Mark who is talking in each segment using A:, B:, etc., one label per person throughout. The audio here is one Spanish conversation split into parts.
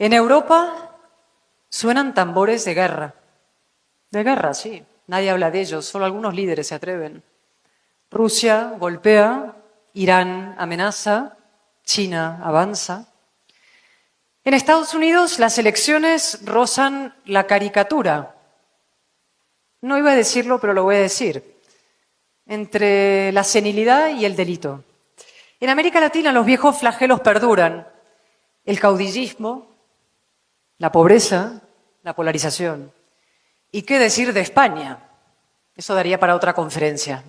A: En Europa suenan tambores de guerra. De guerra, sí. Nadie habla de ellos, solo algunos líderes se atreven. Rusia golpea, Irán amenaza, China avanza. En Estados Unidos las elecciones rozan la caricatura. No iba a decirlo, pero lo voy a decir. Entre la senilidad y el delito. En América Latina los viejos flagelos perduran. El caudillismo, la pobreza, la polarización. ¿Y qué decir de España? Eso daría para otra conferencia.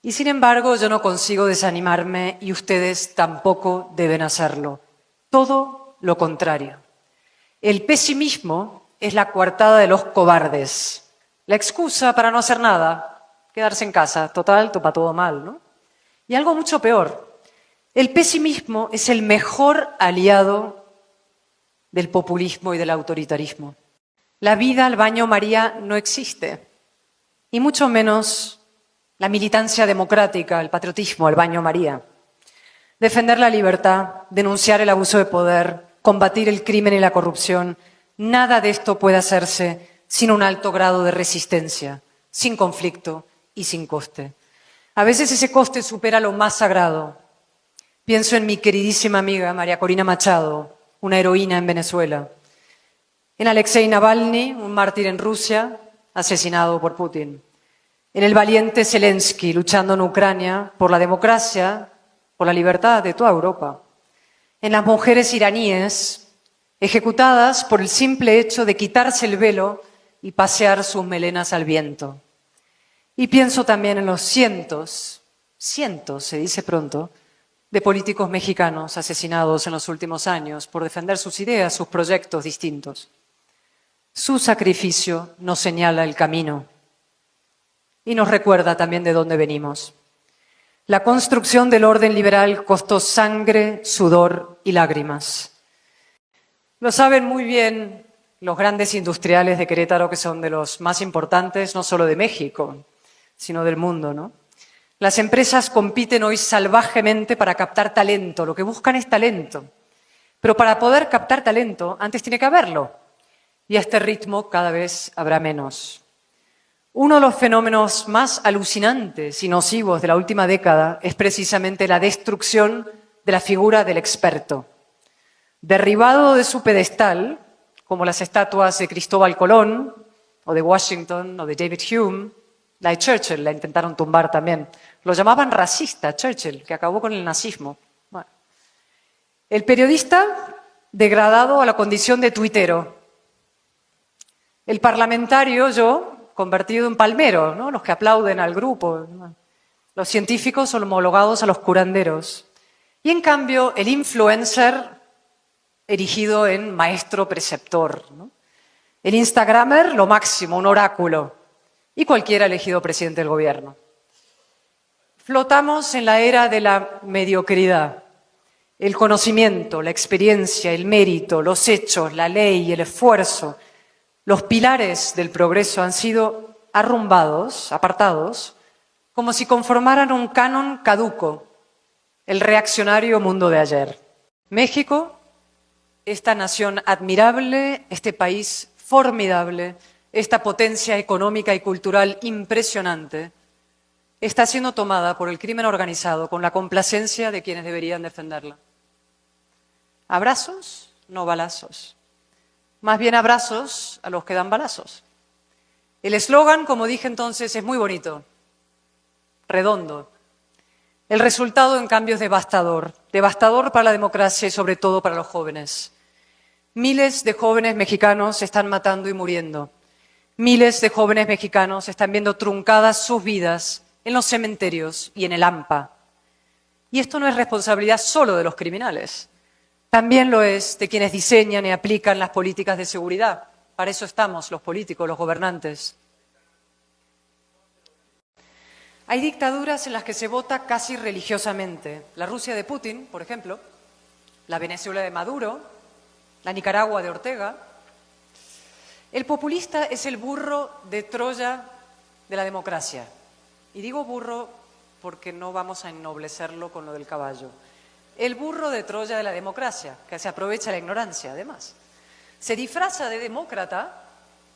A: Y sin embargo, yo no consigo desanimarme y ustedes tampoco deben hacerlo. Todo lo contrario. El pesimismo es la coartada de los cobardes. La excusa para no hacer nada, quedarse en casa. Total, topa todo mal, ¿no? Y algo mucho peor. El pesimismo es el mejor aliado del populismo y del autoritarismo. La vida al baño María no existe, y mucho menos la militancia democrática, el patriotismo al baño María. Defender la libertad, denunciar el abuso de poder, combatir el crimen y la corrupción, nada de esto puede hacerse sin un alto grado de resistencia, sin conflicto y sin coste. A veces ese coste supera lo más sagrado. Pienso en mi queridísima amiga María Corina Machado, una heroína en Venezuela. En Alexei Navalny, un mártir en Rusia, asesinado por Putin. En el valiente Zelensky, luchando en Ucrania por la democracia, por la libertad de toda Europa. En las mujeres iraníes, ejecutadas por el simple hecho de quitarse el velo y pasear sus melenas al viento. Y pienso también en los cientos, se dice pronto, de políticos mexicanos asesinados en los últimos años por defender sus ideas, sus proyectos distintos. Su sacrificio nos señala el camino y nos recuerda también de dónde venimos. La construcción del orden liberal costó sangre, sudor y lágrimas. Lo saben muy bien los grandes industriales de Querétaro, que son de los más importantes, no solo de México, sino del mundo, ¿no? Las empresas compiten hoy salvajemente para captar talento. Lo que buscan es talento. Pero para poder captar talento, antes tiene que haberlo. Y a este ritmo cada vez habrá menos. Uno de los fenómenos más alucinantes y nocivos de la última década es precisamente la destrucción de la figura del experto. Derribado de su pedestal, como las estatuas de Cristóbal Colón, o de Washington, o de David Hume, la de Churchill la intentaron tumbar también. Lo llamaban racista, Churchill, que acabó con el nazismo. Bueno. El periodista degradado a la condición de tuitero. El parlamentario, yo, convertido en palmero, ¿no? Los que aplauden al grupo. Los científicos homologados a los curanderos. Y en cambio, el influencer erigido en maestro preceptor, ¿no? El instagramer, lo máximo, un oráculo. Y cualquiera elegido presidente del gobierno. Flotamos en la era de la mediocridad. El conocimiento, la experiencia, el mérito, los hechos, la ley, el esfuerzo, los pilares del progreso han sido arrumbados, apartados, como si conformaran un canon caduco, el reaccionario mundo de ayer. México, esta nación admirable, este país formidable, esta potencia económica y cultural impresionante, está siendo tomada por el crimen organizado con la complacencia de quienes deberían defenderla. Abrazos, no balazos. Más bien abrazos a los que dan balazos. El eslogan, como dije entonces, es muy bonito, redondo. El resultado, en cambio, es devastador. Devastador para la democracia y sobre todo para los jóvenes. Miles de jóvenes mexicanos se están matando y muriendo. Miles de jóvenes mexicanos están viendo truncadas sus vidas en los cementerios y en el AMPA. Y esto no es responsabilidad solo de los criminales. También lo es de quienes diseñan y aplican las políticas de seguridad. Para eso estamos los políticos, los gobernantes. Hay dictaduras en las que se vota casi religiosamente. La Rusia de Putin, por ejemplo, la Venezuela de Maduro, la Nicaragua de Ortega. El populista es el burro de Troya de la democracia. Y digo burro porque no vamos a ennoblecerlo con lo del caballo. el burro de Troya de la democracia, que se aprovecha la ignorancia, además. Se disfraza de demócrata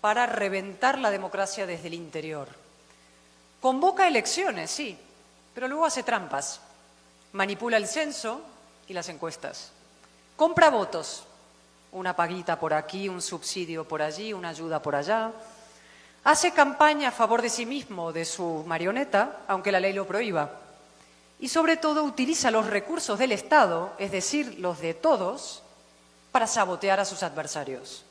A: para reventar la democracia desde el interior. Convoca elecciones, sí, pero luego hace trampas. Manipula el censo y las encuestas. Compra votos. Una paguita por aquí, un subsidio por allí, una ayuda por allá. Hace campaña a favor de sí mismo, de su marioneta, aunque la ley lo prohíba. Y sobre todo utiliza los recursos del Estado, es decir, los de todos, para sabotear a sus adversarios.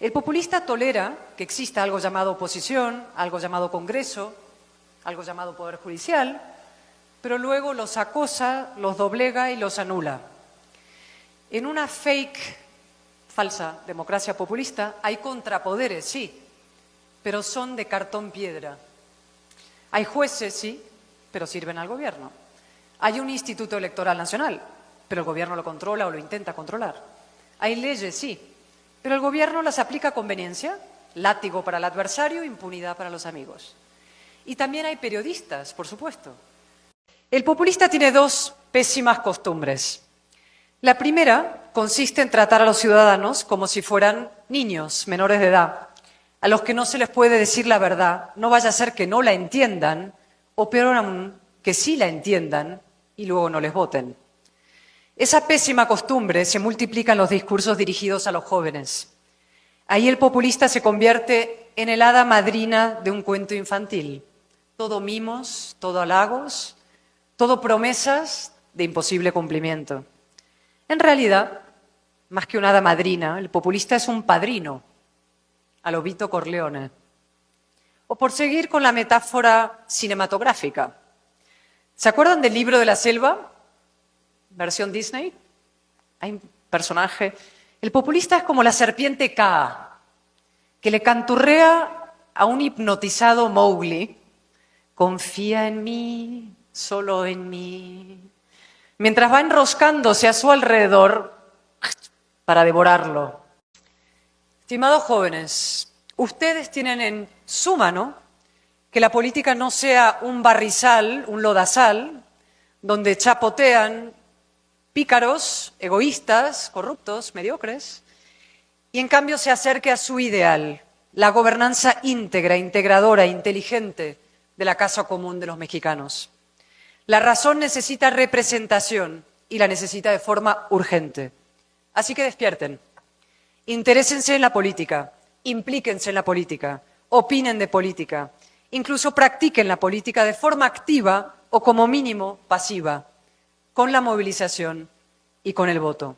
A: El populista tolera que exista algo llamado oposición, algo llamado Congreso, algo llamado Poder Judicial, pero luego los acosa, los doblega y los anula. En una falsa democracia populista hay contrapoderes, sí, pero son de cartón piedra. Hay jueces, sí, pero sirven al gobierno. Hay un Instituto Electoral Nacional, pero el gobierno lo controla o lo intenta controlar. Hay leyes, sí, pero el gobierno las aplica a conveniencia, látigo para el adversario, impunidad para los amigos. Y también hay periodistas, por supuesto. El populista tiene dos pésimas costumbres. La primera consiste en tratar a los ciudadanos como si fueran niños menores de edad, a los que no se les puede decir la verdad, no vaya a ser que no la entiendan, o peor aún, que sí la entiendan y luego no les voten. Esa pésima costumbre se multiplica en los discursos dirigidos a los jóvenes. Ahí el populista se convierte en el hada madrina de un cuento infantil. Todo mimos, todo halagos, todo promesas de imposible cumplimiento. En realidad, más que una hada madrina, el populista es un padrino, a lo Vito Corleone. O por seguir con la metáfora cinematográfica. ¿Se acuerdan del Libro de la Selva? Versión Disney. Hay un personaje. El populista es como la serpiente Kaa, que le canturrea a un hipnotizado Mowgli. Confía en mí, solo en mí. Mientras va enroscándose a su alrededor para devorarlo. Estimados jóvenes, ustedes tienen en su mano que la política no sea un barrizal, un lodazal, donde chapotean pícaros, egoístas, corruptos, mediocres, y en cambio se acerque a su ideal, la gobernanza íntegra, integradora, inteligente de la casa común de los mexicanos. La razón necesita representación y la necesita de forma urgente. Así que despierten, interésense en la política, implíquense en la política, opinen de política, incluso practiquen la política de forma activa o como mínimo pasiva, con la movilización y con el voto.